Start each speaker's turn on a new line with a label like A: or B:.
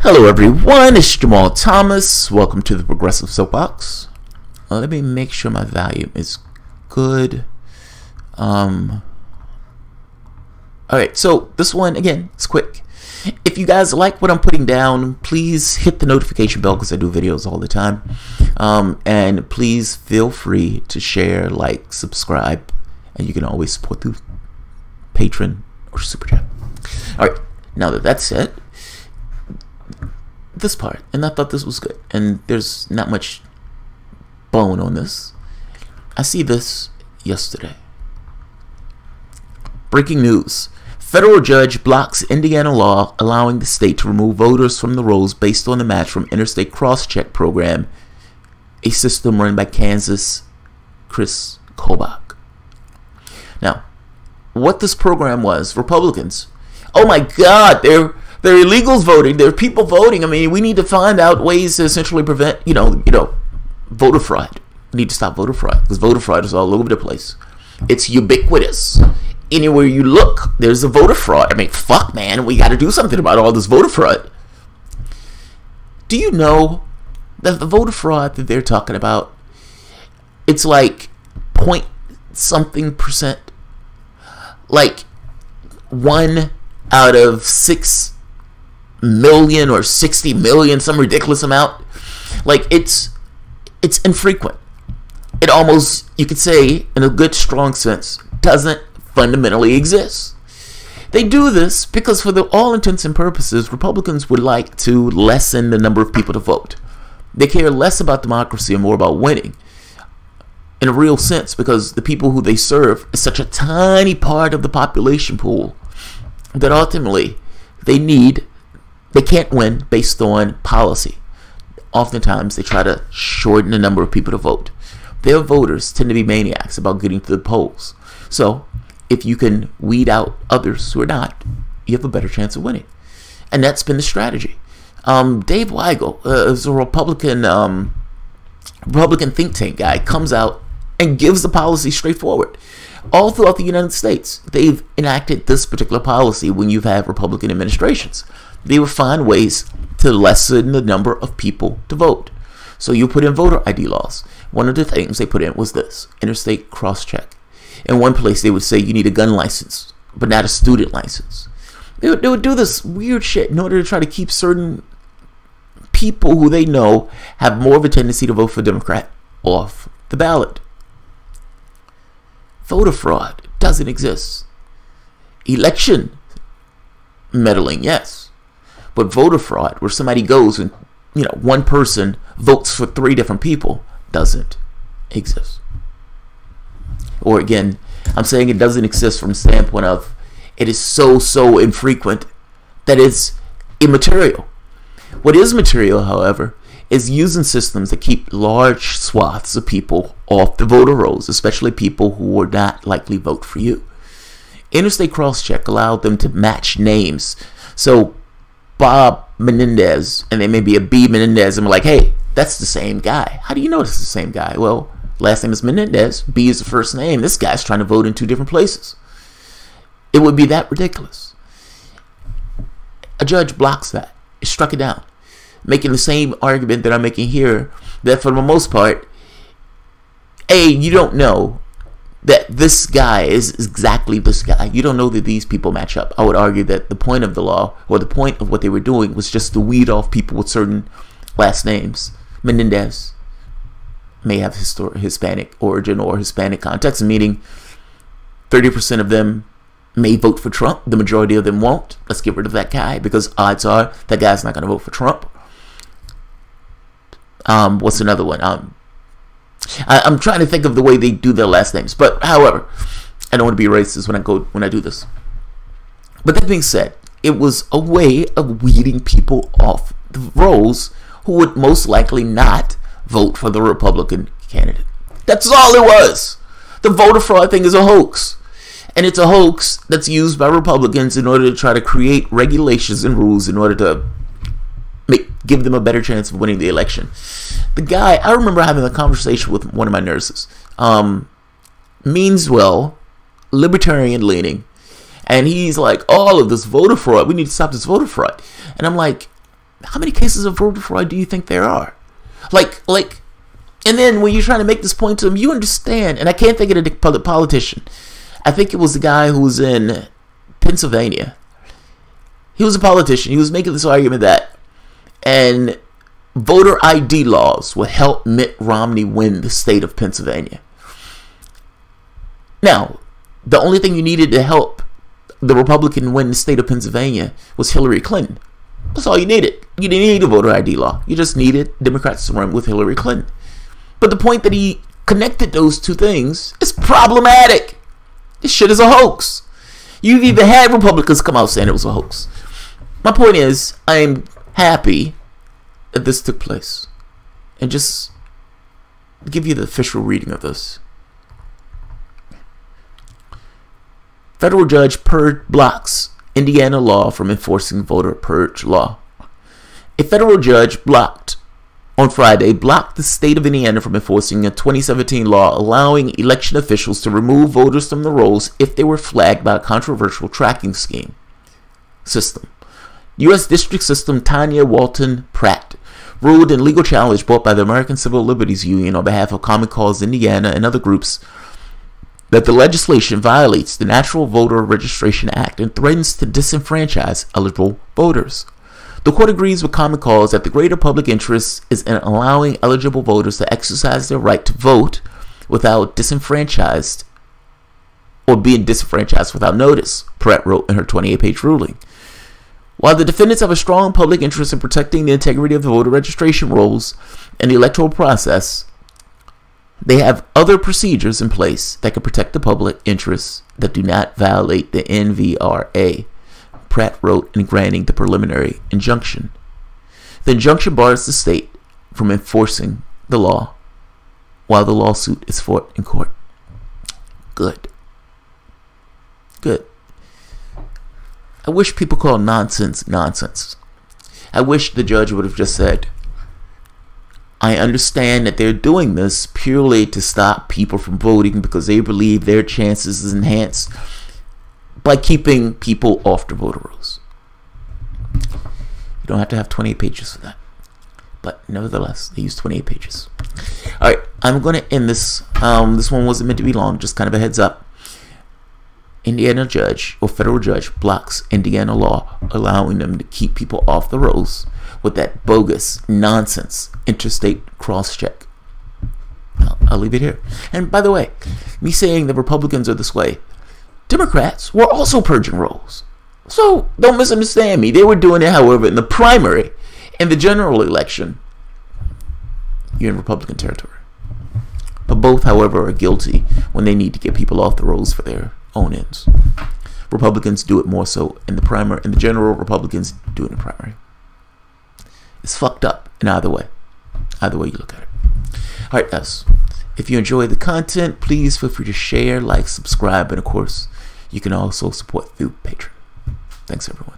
A: Hello everyone, it's Jamal Thomas. Welcome to the Progressive Soapbox. Let me make sure my volume is good. Alright, so this one, again, it's quick. If you guys like what I'm putting down, please hit the notification bell because I do videos all the time. And please feel free to share, like, subscribe, and you can always support through Patreon or Super Chat. Alright, now that that's it, this part, and I thought this was good, and there's not much bone on this. I see this yesterday. Breaking news. Federal judge blocks Indiana law allowing the state to remove voters from the rolls based on the match from Interstate cross-check program, a system run by Kansas Chris Kobach. Now, what this program was, Republicans, oh my God, they're illegals voting. There are people voting. I mean, we need to find out ways to essentially prevent, voter fraud. We need to stop voter fraud because voter fraud is all over the place. It's ubiquitous. Anywhere you look, there's a voter fraud. I mean, fuck, man, we got to do something about all this voter fraud. Do you know that the voter fraud that they're talking about, it's like point something %, like 1 out of 6 million or 60 million, some ridiculous amount. Like it's infrequent. It almost, you could say in a good strong sense, doesn't fundamentally exist. They do this because for all intents and purposes, Republicans would like to lessen the number of people to vote. They care less about democracy and more about winning in a real sense because the people who they serve is such a tiny part of the population pool that ultimately they can't win based on policy. Oftentimes, they try to shorten the number of people to vote. Their voters tend to be maniacs about getting to the polls. So, if you can weed out others who are not, you have a better chance of winning. And that's been the strategy. Dave Weigel is a Republican think tank guy, comes out and gives the policy straightforward. All throughout the United States, they've enacted this particular policy when you've had Republican administrations. They would find ways to lessen the number of people to vote. So you put in voter ID laws. One of the things they put in was this, interstate cross-check. In one place, they would say you need a gun license, but not a student license. They would do this weird shit in order to try to keep certain people who they know have more of a tendency to vote for Democrat off the ballot. Voter fraud doesn't exist. Election meddling, yes. But voter fraud, where somebody goes and, one person votes for 3 different people, doesn't exist. Or again, I'm saying it doesn't exist from the standpoint of it is so infrequent that it's immaterial. What is material, however, is using systems that keep large swaths of people off the voter rolls, especially people who would not likely vote for you. Interstate cross-check allowed them to match names. So Bob Menendez, and there may be a B Menendez, and we're like, hey, that's the same guy. How do you know it's the same guy? Well, last name is Menendez, B is the first name. This guy's trying to vote in 2 different places. It would be that ridiculous. A judge blocks that. It struck it down, making the same argument that I'm making here, that for the most part, you don't know that this guy is exactly this guy. You don't know that these people match up. I would argue that the point of the law, or the point of what they were doing, was just to weed off people with certain last names. Menendez may have Hispanic origin or Hispanic context, meaning 30% of them may vote for Trump. The majority of them won't. Let's get rid of that guy because odds are that guy's not going to vote for Trump. What's another one? I'm trying to think of the way they do their last names. But however, I don't want to be racist when I do this. But that being said, it was a way of weeding people off the rolls who would most likely not vote for the Republican candidate. That's all it was. The voter fraud thing is a hoax. And it's a hoax that's used by Republicans in order to try to create regulations and rules in order to give them a better chance of winning the election. The guy, I remember having a conversation with one of my nurses. Means well, libertarian leaning. And he's like, all of this voter fraud, we need to stop this voter fraud. And I'm like, How many cases of voter fraud do you think there are? Like, and then when you're trying to make this point to them, you understand, and I can't think of the politician. I think it was the guy who was in Pennsylvania. He was a politician. He was making this argument that and voter ID laws would help Mitt Romney win the state of Pennsylvania. Now, the only thing you needed to help the Republican win the state of Pennsylvania was Hillary Clinton. That's all you needed. You didn't need a voter ID law. You just needed Democrats to run with Hillary Clinton. But the point that he connected those two things is problematic. This shit is a hoax. You've even had Republicans come out saying it was a hoax. My point is, I'm happy that this took place. And just give you the official reading of this. Federal judge blocks Indiana law from enforcing voter purge law. A federal judge on Friday blocked the state of Indiana from enforcing a 2017 law allowing election officials to remove voters from the rolls if they were flagged by a controversial tracking system. U.S. District System Tanya Walton Pratt ruled in legal challenge brought by the American Civil Liberties Union on behalf of Common Cause Indiana and other groups that the legislation violates the Natural Voter Registration Act and threatens to disenfranchise eligible voters. The court agrees with Common Cause that the greater public interest is in allowing eligible voters to exercise their right to vote without being disenfranchised without notice, Pratt wrote in her 28-page ruling. While the defendants have a strong public interest in protecting the integrity of the voter registration rolls and the electoral process, they have other procedures in place that can protect the public interests that do not violate the NVRA, Pratt wrote in granting the preliminary injunction. The injunction bars the state from enforcing the law while the lawsuit is fought in court. Good. Good. I wish people call nonsense nonsense. I wish the judge would have just said, I understand that they're doing this purely to stop people from voting because they believe their chances is enhanced by keeping people off the voter rolls. You don't have to have 28 pages for that. But nevertheless, they use 28 pages. Alright, I'm going to end this. This one wasn't meant to be long, just kind of a heads up. Indiana judge or federal judge blocks Indiana law allowing them to keep people off the rolls with that bogus nonsense interstate cross-check. I'll leave it here. And by the way, me saying the Republicans are this way, Democrats were also purging rolls. So don't misunderstand me. They were doing it, however, in the primary. In the general election, you're in Republican territory. But both, however, are guilty when they need to get people off the rolls for their own ends. Republicans do it more so in the primary. In the general, Republicans do it in the primary. It's fucked up in either way. Either way you look at it. Alright, guys. If you enjoy the content, please feel free to share, like, subscribe, and of course, you can also support through Patreon. Thanks, everyone.